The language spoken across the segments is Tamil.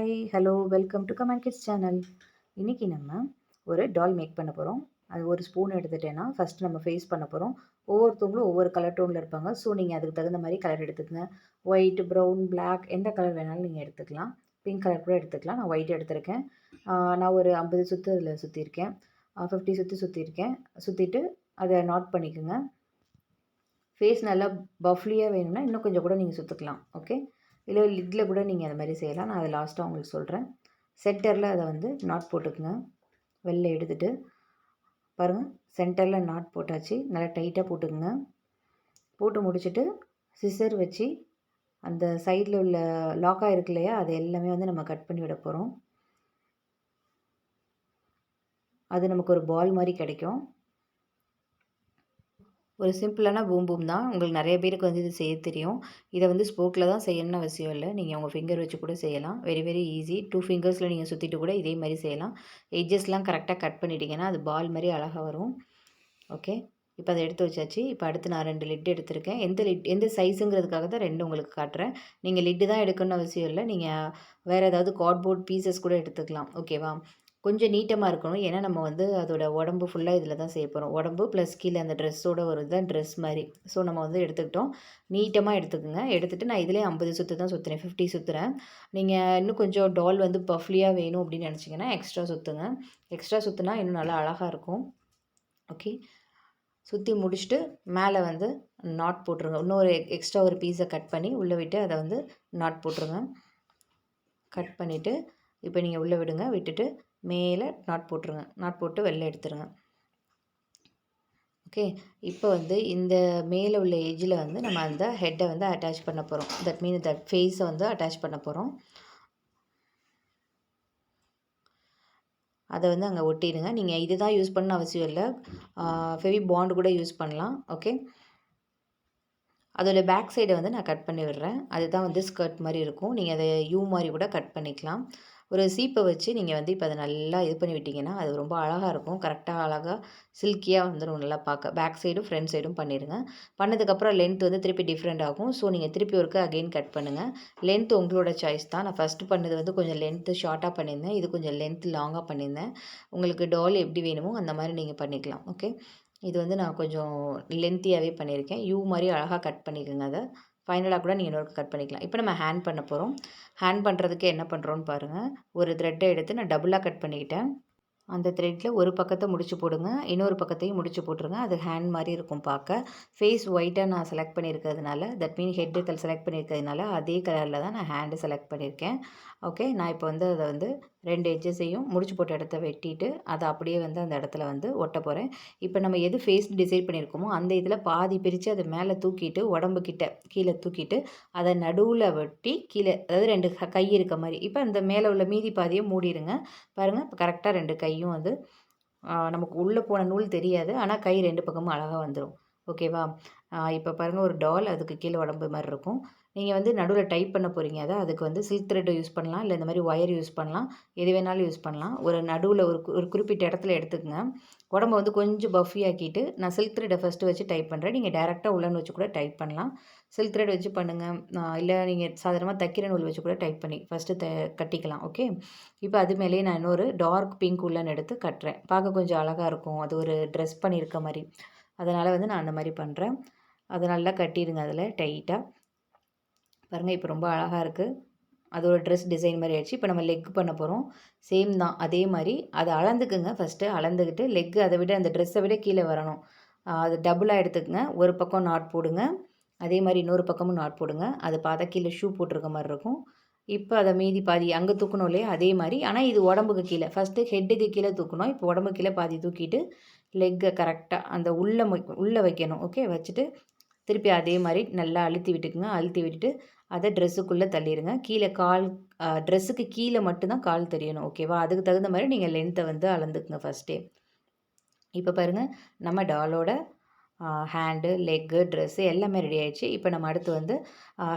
Hi, hello, welcome to comment kids channel. இன்றைக்கி நம்ம ஒரு டால் மேக் பண்ண போகிறோம். அது ஒரு ஸ்பூன் எடுத்துட்டேன்னா ஃபஸ்ட் நம்ம ஃபேஸ் பண்ண போகிறோம். ஒவ்வொருத்தவங்களும் ஒவ்வொரு கலர் டோனில் இருப்பாங்க. ஸோ நீங்கள் அதுக்கு தகுந்த மாதிரி கலர் எடுத்துக்கங்க. ஒயிட், ப்ரௌன், பிளாக் எந்த கலர் வேணாலும் நீங்கள் எடுத்துக்கலாம். பிங்க் கலர் கூட எடுத்துக்கலாம். நான் ஒயிட் எடுத்திருக்கேன். நான் ஒரு 50 சுற்று அதில் சுற்றிருக்கேன். 50 சுற்றி சுற்றிருக்கேன். சுற்றிட்டு அதை நாட் பண்ணிக்கோங்க. ஃபேஸ் நல்லா பஃப்லியாக வேணும்னா இன்னும் கொஞ்சம் கூட நீங்கள் சுற்றிக்கலாம். ஓகே, இல்லை லிட்டில் கூட நீங்கள் அது மாதிரி செய்யலாம். நான் அதை லாஸ்ட்டாக உங்களுக்கு சொல்கிறேன். சென்டரில் அதை வந்து நாட் போட்டுக்குங்க. வெளில எடுத்துகிட்டு பாருங்கள், சென்டரில் நாட் போட்டாச்சு. நல்லா டைட்டாக போட்டுக்குங்க. போட்டு முடிச்சுட்டு சிசர் வச்சு அந்த சைடில் உள்ள லாக்காக இருக்கு இல்லையா, அது எல்லாமே வந்து நம்ம கட் பண்ணி விட போகிறோம். அது நமக்கு ஒரு பால் மாதிரி கிடைக்கும். ஒரு சிம்பிளான பூம் பூம் தான். உங்களுக்கு நிறைய பேருக்கு வந்து இது செய்ய தெரியும். இதை வந்து ஸ்போக்கில் தான் செய்யணும்னு அவசியம் இல்லை. நீங்கள் உங்கள் ஃபிங்கர் வச்சு கூட செய்யலாம். Very very easy. 2 ஃபிங்கர்ஸில் நீங்கள் சுற்றிட்டு கூட இதே மாதிரி செய்யலாம். எட்ஜஸ்லாம் கரெக்டாக கட் பண்ணிட்டீங்கன்னா அது பால் மாதிரி அழகாக வரும். ஓகே, இப்போ அதை எடுத்து வச்சாச்சு. இப்போ அடுத்து நான் 2 லிட் எடுத்திருக்கேன். எந்த சைஸுங்கிறதுக்காக தான் 2 உங்களுக்கு காட்டுறேன். நீங்கள் லிட்டு தான் எடுக்கணும்னு அவசியம் இல்லை. நீங்கள் வேறு ஏதாவது கார்ட்போர்ட் பீசஸ் கூட எடுத்துக்கலாம். ஓகேவா? கொஞ்சம் நீட்டமாக இருக்கணும். ஏன்னா நம்ம வந்து அதோட உடம்பு ஃபுல்லாக இதில் தான் செய்ய போகிறோம். உடம்பு ப்ளஸ் கீழே அந்த ட்ரெஸ்ஸோட வருது தான் ட்ரெஸ் மாதிரி. ஸோ நம்ம வந்து எடுத்துக்கிட்டோம். நீட்டமாக எடுத்துக்கோங்க. எடுத்துகிட்டு நான் இதிலே 50 சுற்று தான் சுற்றுறேன். 50 சுற்றுறேன். நீங்கள் இன்னும் கொஞ்சம் டால் வந்து பஃப்லியாக வேணும் அப்படின்னு நினச்சிங்கன்னா எக்ஸ்ட்ரா சுற்றுங்க. எக்ஸ்ட்ரா சுற்றுனா இன்னும் நல்லா அழகாக இருக்கும். ஓகே, சுற்றி முடிச்சுட்டு மேலே வந்து நாட் போட்டுருங்க. இன்னொரு எக்ஸ்ட்ரா ஒரு பீஸை கட் பண்ணி உள்ளே விட்டு அதை வந்து நாட் போட்டுருங்க. கட் பண்ணிவிட்டு இப்போ நீங்கள் உள்ளே விடுங்க. விட்டுட்டு மேலே நாட் போட்டுருங்க. நாட் போட்டு வெளில எடுத்துருங்க. ஓகே, இப்போ வந்து இந்த மேலே உள்ள எஜ்ஜில் வந்து நம்ம அந்த ஹெட்டை வந்து அட்டாச் பண்ண போகிறோம். தட் மீன் தட் ஃபேஸை வந்து அட்டாச் பண்ண போகிறோம். அதை வந்து அங்கே ஒட்டிடுங்க. நீங்கள் இது தான் யூஸ் பண்ண அவசியம் இல்லை. ஃபெவி பாண்ட் கூட யூஸ் பண்ணலாம். ஓகே, அதோட பேக் சைடை வந்து நான் கட் பண்ணி விடுறேன். அதுதான் வந்து ஸ்கர்ட் மாதிரி இருக்கும். நீங்கள் அதை யூ மாதிரி கூட கட் பண்ணிக்கலாம். ஒரு சீப்பை வச்சு நீங்கள் வந்து இப்போ அதை நல்லா இது பண்ணி விட்டிங்கன்னா அது ரொம்ப அழகாக இருக்கும். கரெக்டாக அழகாக சில்கியாக வந்துடும் நல்லா பார்க்க. பேக் சைடும் ஃப்ரண்ட் சைடும் பண்ணிடுங்க. பண்ணதுக்கப்புறம் லென்த் வந்து திருப்பி டிஃப்ரெண்ட் ஆகும். ஸோ நீங்கள் திருப்பி ஒருக்க அகெயின் கட் பண்ணுங்கள். லென்த் உங்களோட சாய்ஸ் தான். நான் ஃபஸ்ட்டு பண்ணது வந்து கொஞ்சம் லென்த்து ஷார்ட்டாக பண்ணியிருந்தேன். இது கொஞ்சம் லென்த் லாங்காக பண்ணியிருந்தேன். உங்களுக்கு டால் எப்படி வேணுமோ அந்த மாதிரி நீங்கள் பண்ணிக்கலாம். ஓகே, இது வந்து நான் கொஞ்சம் லென்த்தியாகவே பண்ணியிருக்கேன். யூ மாதிரி அழகாக கட் பண்ணிக்கோங்க. அதை ஃபைனலாக கூட நீங்கள் இன்னொரு கட் பண்ணிக்கலாம். இப்போ நம்ம ஹேண்ட் பண்ண போகிறோம். ஹேண்ட் பண்ணுறதுக்கு என்ன பண்ணுறோன்னு பாருங்கள். ஒரு த்ரெட்டை எடுத்து நான் டபுளாக கட் பண்ணிக்கிட்டேன். அந்த த்ரெட்டில் ஒரு பக்கத்தை முடிச்சு போடுங்க. இன்னொரு பக்கத்தையும் முடிச்சு போட்டுருங்க. அது ஹேண்ட் மாதிரி இருக்கும் பார்க்க. ஃபேஸ் ஒயிட்டாக நான் செலக்ட் பண்ணியிருக்கிறதுனால, தட் மீன் ஹெட்டு செலக்ட் பண்ணியிருக்கிறதுனால அதே கலரில் தான் நான் ஹேண்டு செலக்ட் பண்ணியிருக்கேன். ஓகே, நான் இப்போ வந்து அதை வந்து 2 எட்ஜஸையும் முடிச்சு போட்ட இடத்த வெட்டிட்டு அதை அப்படியே வந்து அந்த இடத்துல வந்து ஒட்ட போகிறேன். இப்போ நம்ம எது ஃபேஸ் டிசைட் பண்ணியிருக்கோமோ அந்த இதில் பாதி பிரித்து அதை மேலே தூக்கிட்டு உடம்பு கிட்ட கீழே தூக்கிட்டு அதை நடுவில் வெட்டி கீழே, அதாவது 2 கை இருக்க மாதிரி இப்போ அந்த மேலே உள்ள மீதி பாதியை மூடிடுங்க. பாருங்கள், இப்போ கரெக்டாக 2 கையும் வந்து நமக்கு உள்ளே போன நூல் தெரியாது. ஆனால் கை 2 பக்கமும் அழகாக வந்துடும். ஓகேவா? இப்போ பாருங்கள், ஒரு டால் அதுக்கு கீழே உடம்பு மாதிரி இருக்கும். நீங்கள் வந்து நடுவில் டைப் பண்ண போகிறீங்க. அதுக்கு வந்து சில்க் த்ரெட் யூஸ் பண்ணலாம். இல்லை இந்த மாதிரி ஒயர் யூஸ் பண்ணலாம். எது வேணாலும் யூஸ் பண்ணலாம். ஒரு நடுவில் ஒரு குறிப்பிட்ட இடத்துல எடுத்துக்கங்க. உடம்ப வந்து கொஞ்சம் பஃபி ஆக்கிட்டு நான் சில்க் த்ரெட்டை ஃபஸ்ட்டு வச்சு டைப் பண்ணுறேன். நீங்கள் டேரெக்டாக உள்ளன்னு வச்சு கூட டைப் பண்ணலாம். சில்க் த்ரெட் வச்சு பண்ணுங்கள். இல்லை நீங்கள் சாதாரணமாக தைக்கிற நூல் வச்சு கூட டைப் பண்ணி ஃபஸ்ட்டு கட்டிக்கலாம். ஓகே, இப்போ அது மேலேயே நான் இன்னொரு டார்க் பிங்க் உள்ளன் எடுத்து கட்டுறேன். பார்க்க கொஞ்சம் அழகாக இருக்கும். அது ஒரு ட்ரெஸ் பண்ணியிருக்க மாதிரி. அதனால் வந்து நான் அந்த மாதிரி பண்ணுறேன். அதை நல்லா கட்டிடுங்க அதில் டைட்டாக. பாருங்கள், இப்போ ரொம்ப அழகாக இருக்குது. அது ஒரு ட்ரெஸ் டிசைன் மாதிரி ஆயிடுச்சு. இப்போ நம்ம லெக் பண்ண போகிறோம். சேம் தான். அதே மாதிரி அதை அளந்துக்குங்க. ஃபஸ்ட்டு அளந்துக்கிட்டு லெக்கு அதை விட அந்த ட்ரெஸ்ஸை விட கீழே வரணும். அது டபுளாக எடுத்துக்கங்க. ஒரு பக்கம் நாட் போடுங்க. அதே மாதிரி இன்னொரு பக்கமும் நாட் போடுங்க. அது பார்த்தா கீழே ஷூ போட்டிருக்க மாதிரி இருக்கும். இப்போ அதை மீதி பாதி அங்கே தூக்கணும் இல்லையா, அதே மாதிரி. ஆனால் இது உடம்புக்கு கீழே. ஃபஸ்ட்டு ஹெட்டுக்கு கீழே தூக்கணும். இப்போ உடம்புக்கு கீழே பாதி தூக்கிட்டு லெக்கை கரெக்டாக அந்த உள்ளே வைக்கணும். ஓகே, வச்சுட்டு திருப்பி அதே மாதிரி நல்லா அழுத்தி விட்டுக்குங்க. அழுத்தி விட்டுட்டு அதை ட்ரெஸ்ஸுக்குள்ளே தள்ளிடுங்க. கீழே கால் ட்ரெஸ்ஸுக்கு கீழே மட்டும்தான் கால் தெரியணும். ஓகேவா? அதுக்கு தகுந்த மாதிரி நீங்கள் லென்த்தை வந்து அளந்துக்குங்க ஃபஸ்ட்டே. இப்போ பாருங்கள், நம்ம டாலோட ஹேண்டு, லெக்கு, ட்ரெஸ்ஸு எல்லாமே ரெடி ஆகிடுச்சு. இப்போ நம்ம அடுத்து வந்து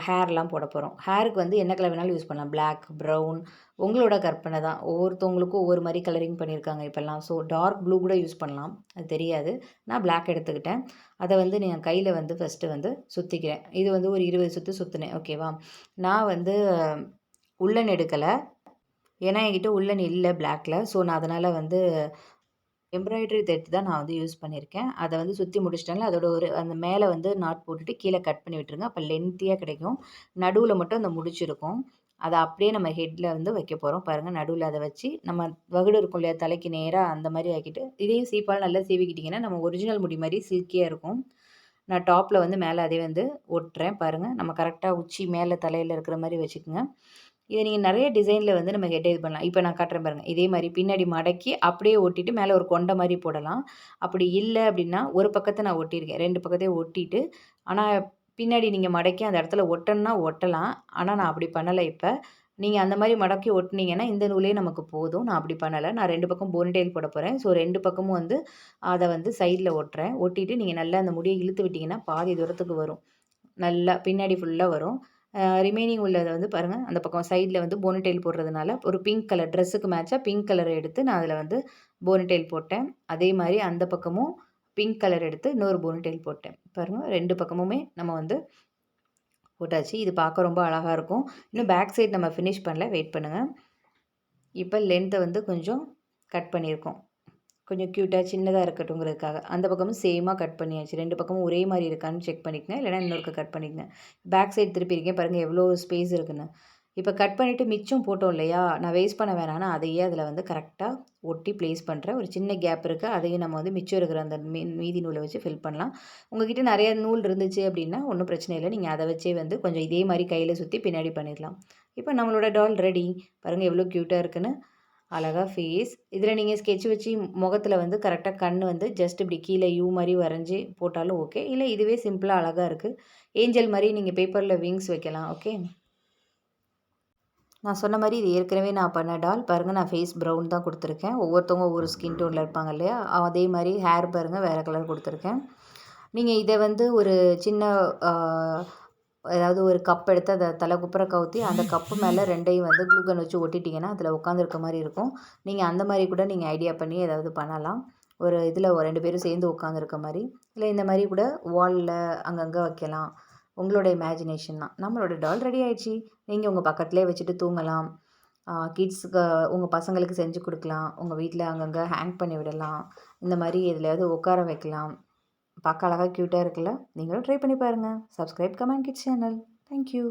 ஹேர்லாம் போட போகிறோம். ஹேருக்கு வந்து என்ன கலர் வேணாலும் யூஸ் பண்ணலாம். பிளாக், ப்ரௌன் உங்களோட கற்பனை தான். ஒவ்வொருத்தவங்களுக்கும் ஒவ்வொரு மாதிரி கலரிங் பண்ணியிருக்காங்க இப்போல்லாம். ஸோ டார்க் ப்ளூ கூட யூஸ் பண்ணலாம். அது தெரியாது. நான் பிளாக் எடுத்துக்கிட்டேன். அதை வந்து நான் கையில் வந்து ஃபஸ்ட்டு வந்து சுற்றிக்கிறேன். இது வந்து ஒரு 20 சுற்று சுற்றினேன். ஓகேவா? நான் வந்து உள்ளன் எடுக்கலை. ஏன்னா என்கிட்ட உள்ளன் இல்ல பிளாக்ல. ஸோ நான் அதனால வந்து எம்ப்ராய்டரி த்ரெட் தான் நான் வந்து யூஸ் பண்ணியிருக்கேன். அத வந்து சுத்தி முடிச்சுட்டேன்ல, அதோட ஒரு அந்த மேல வந்து நாட் போட்டுட்டு கீழ கட் பண்ணி விட்டுருங்க. அப்ப லென்த்தியா கிடைக்கும். நடுவுல மட்டும் அந்த முடிச்சு இருக்கும். அத அப்படியே நம்ம ஹெட்ல வந்து வைக்க போறோம். பாருங்க நடுவுல அத வச்சு, நம்ம வகுடு இருக்கும் இல்லையா? தலைக்கு நேரா அந்த மாரி ஆக்கிட்டு, இதையும் சீப்பால நல்லா சீவிக்கிட்டீங்கன்னா, நம்ம ஒரிஜினல் முடி மாரி சில்கியா இருக்கும். நான் டாப்ல வந்து மேல அதே வந்து ஒட்டுறேன் பாருங்க. நம்ம கரெக்ட்டா உச்சி மேல தலையில இருக்கிற மாரி வச்சுக்கங்க. இத நீங்க நெறைய டிசைன்ல வந்து நம்ம ஹெட் இது பண்ணலாம். இப்ப நான் காட்டுறேன் பாருங்க. இதே மாரி பின்னாடி மடக்கி அப்படியே ஒட்டிட்டு மேல ஒரு கொண்ட மாரி போடலாம். அப்படி இல்ல அப்படின்னா, ஒரு பக்கத்த நான் ஒட்டியிருக்கேன். 2 பக்கத்தையும் ஒட்டிட்டு, ஆனா பின்னாடி நீங்க மடக்கி அந்த இடத்துல ஒட்டணும்னா ஒட்டலாம். ஆனா நான் அப்படி பண்ணல இப்ப. நீங்க அந்த மாரி மடக்கி ஒட்டுனீங்கன்னா, இந்த நூலே நமக்கு போதும். நான் அப்படி பண்ணல. நான் 2 பக்கம் போனிடெயில் போட போறேன். ஸோ 2 பக்கமும் வந்து அத வந்து சைட்ல ஒட்டுறேன். ஒட்டிட்டு நீங்க நல்லா அந்த முடிய இழுத்து விட்டீங்கன்னா, பாதி தூரத்துக்கு வரும். நல்லா பின்னாடி ஃபுல்லா வரும். ரிமைனிங் உள்ளத வந்து பாருங்க, அந்த பக்கம் சைட்ல வந்து போனிடெயில் போடுறதுனால, ஒரு பிங்க் கலர் ட்ரெஸ்ஸுக்கு மேட்சா பிங்க் கலர எடுத்து நான் அதில வந்து போனிடெயில் போட்டேன். அதே மாரி அந்த பக்கமும் பிங்க் கலர் எடுத்து இன்னொரு போனிடெயில் போட்டேன். பாருங்க 2 பக்கமுமே நம்ம வந்து போட்டாச்சு. இது பார்க்க ரொம்ப அழகா இருக்கும். இன்னும் பேக் சைட் நம்ம ஃபினிஷ் பண்ணல. வெயிட் பண்ணுங்க. இப்ப லென்த்த வந்து கொஞ்சம் கட் பண்ணியிருக்கோம். கொஞ்சம் க்யூட்டா சின்னதா இருக்கட்டுங்கிறதுக்காக. அந்த பக்கமும் சேமா கட் பண்ணியாச்சு. 2 பக்கமும் ஒரே மாரி இருக்கான்னு செக் பண்ணிக்கங்க. இல்லன்னா இன்னொருக்கா கட் பண்ணிக்கங்க. பேக் சைடு திருப்பியிருக்கேன் பாருங்க எவ்வளோ ஸ்பேஸ் இருக்குன்னு. இப்ப கட் பண்ணிட்டு மிச்சம் போட்டோம் இல்லையா? நான் வேஸ்ட் பண்ண வேணான்னு அதையே அதில வந்து கரெக்ட்டா ஒட்டி ப்ளேஸ் பண்றேன். ஒரு சின்ன கேப் இருக்கு. அதையும் நம்ம வந்து மிச்சம் இருக்கிற அந்த மீதி நூல வச்சு ஃபில் பண்ணலாம். உங்ககிட்ட நெறைய நூல் இருந்துச்சு அப்டின்னா, ஒண்ணும் பிரச்சனை இல்ல. நீங்க அத வச்சே வந்து கொஞ்சம் இதே மாரி கையில சுத்தி பின்னாடி பண்ணிடலாம். இப்ப நம்மளோட டால் ரெடி. பாருங்க எவ்வளோ க்யூட்டா இருக்குன்னு. அழகா ஃபேஸ். இதில நீங்க ஸ்கெட்ச் வச்சு முகத்தில வந்து கரெக்ட்டா கண் வந்து ஜஸ்ட் இப்படி கீழ யூ மாரி வரைஞ்சு போட்டாலும் ஓகே. இல்ல இதுவே சிம்பிளா அழகா இருக்கு. ஏஞ்சல் மாரி நீங்க பேப்பர்ல விங்ஸ் வைக்கலாம். ஓகே. நான் சொன்ன மாரி இது ஏற்கனவே நான் பண்ண டால். பாருங்க நான் ஃபேஸ் ப்ரவுன் தான் குடுத்துருக்கேன். ஒவ்வொருத்தவங்க ஒவ்வொரு ஸ்கின் டோன்ல இருப்பாங்க இல்லையா? அதே மாரி ஹேர் பாருங்க வேற கலர் குடுத்துருக்கேன். நீங்க இத வந்து ஒரு சின்ன அ அதாவது ஒரு கப் எடுத்து அத தல குப்புற கவுத்தி, அந்த கப்பு மேல 2யும் வந்து க்ளூ கன் வச்சு ஒட்டிட்டீங்கன்னா, அதில உட்காந்துருக்க மாரி இருக்கும். நீங்க அந்த மாரி கூட நீங்க ஐடியா பண்ணி ஏதாவது பண்ணலாம். ஒரு இதில 2 பேரும் சேர்ந்து உட்காந்துருக்க மாரி. இல்ல இந்த மாரி கூட வால்ல அங்கங்க வைக்கலாம். உங்களோட இமேஜினேஷன் தான். நம்மளோட டால் ரெடி ஆயிடுச்சு. நீங்க உங்க பக்கத்திலேயே வச்சுட்டு தூங்கலாம். கிட்ஸுக்கு உங்க பசங்களுக்கு செஞ்சு குடுக்கலாம். உங்க வீட்ல அங்கங்க ஹேங் பண்ணி விடலாம். இந்த மாரி எதுலயாவது உட்கார வைக்கலாம். பார்க்க அழகா க்யூட்டா இருக்குல்ல? நீங்களும் ட்ரை பண்ணி பாருங்க. Subscribe comment kids channel. Thank you.